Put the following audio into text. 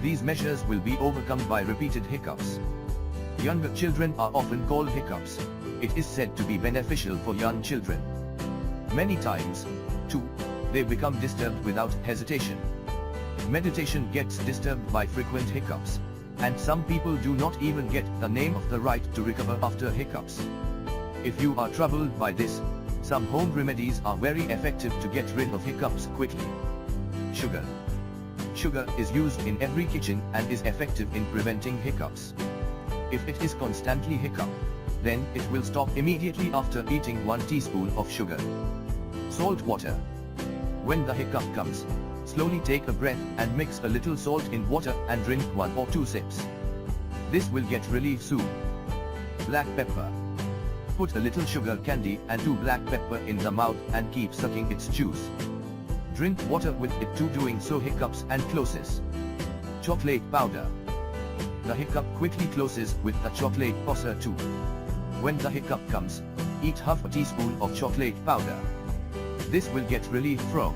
These measures will be overcome by repeated hiccups. Younger children are often called hiccups. It is said to be beneficial for young children. Many times, too, they become disturbed without hesitation. Meditation gets disturbed by frequent hiccups, and some people do not even get the name of the right to recover after hiccups. If you are troubled by this, some home remedies are very effective to get rid of hiccups quickly. Sugar. Sugar is used in every kitchen and is effective in preventing hiccups. If it is constantly hiccup, then it will stop immediately after eating 1 teaspoon of sugar. Salt water. When the hiccup comes, slowly take a breath and mix a little salt in water and drink 1 or 2 sips. This will get relief soon. Black pepper. Put a little sugar candy and 2 black pepper in the mouth and keep sucking its juice. Drink water with it too, doing so hiccups and closes. Chocolate powder. The hiccup quickly closes with the chocolate pauser too. When the hiccup comes, eat half a teaspoon of chocolate powder. This will get relief from